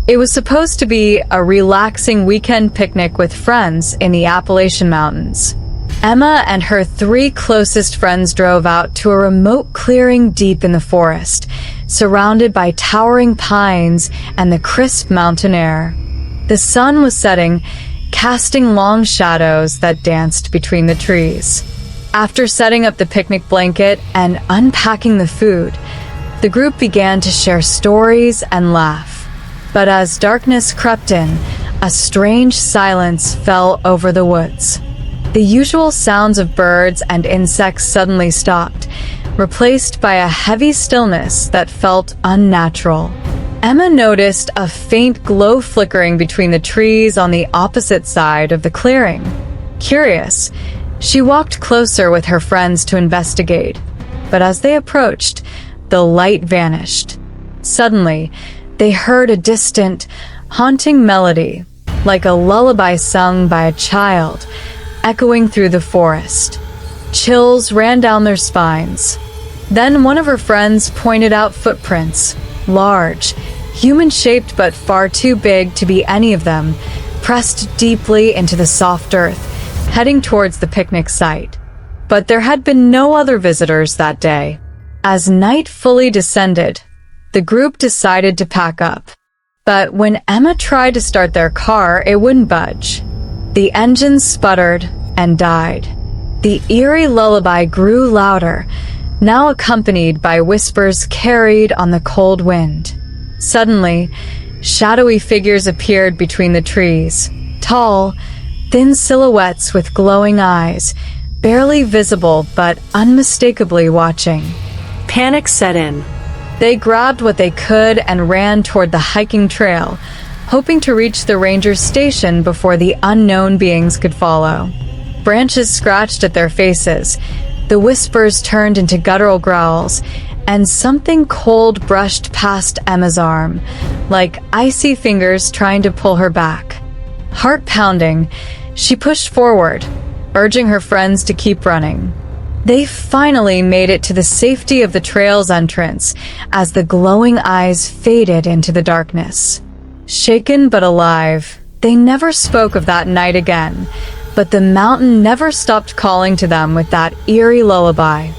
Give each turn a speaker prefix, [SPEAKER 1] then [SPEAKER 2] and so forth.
[SPEAKER 1] It was supposed to be a relaxing weekend picnic with friends in the Appalachian Mountains. Emma and her 3 closest friends drove out to a remote clearing deep in the forest, surrounded by towering pines and the crisp mountain air. The sun was setting, casting long shadows that danced between the trees. After setting up the picnic blanket and unpacking the food, the group began to share stories and laugh. But as darkness crept in, a strange silence fell over the woods. The usual sounds of birds and insects suddenly stopped, replaced by a heavy stillness that felt unnatural. Emma noticed a faint glow flickering between the trees on the opposite side of the clearing. Curious, she walked closer with her friends to investigate, but as they approached, the light vanished. Suddenly, they heard a distant, haunting melody, like a lullaby sung by a child, echoing through the forest. Chills ran down their spines. Then one of her friends pointed out footprints, large, human-shaped but far too big to be any of them, pressed deeply into the soft earth, heading towards the picnic site. But there had been no other visitors that day. As night fully descended, the group decided to pack up. But when Emma tried to start their car, it wouldn't budge. The engine sputtered and died. The eerie lullaby grew louder, now accompanied by whispers carried on the cold wind. Suddenly, shadowy figures appeared between the trees, tall, thin silhouettes with glowing eyes, barely visible but unmistakably watching.
[SPEAKER 2] Panic set in.
[SPEAKER 1] They grabbed what they could and ran toward the hiking trail, hoping to reach the ranger's station before the unknown beings could follow. Branches scratched at their faces, the whispers turned into guttural growls, and something cold brushed past Emma's arm, like icy fingers trying to pull her back. Heart pounding, she pushed forward, urging her friends to keep running. They finally made it to the safety of the trail's entrance as the glowing eyes faded into the darkness. Shaken but alive, they never spoke of that night again, but the mountain never stopped calling to them with that eerie lullaby.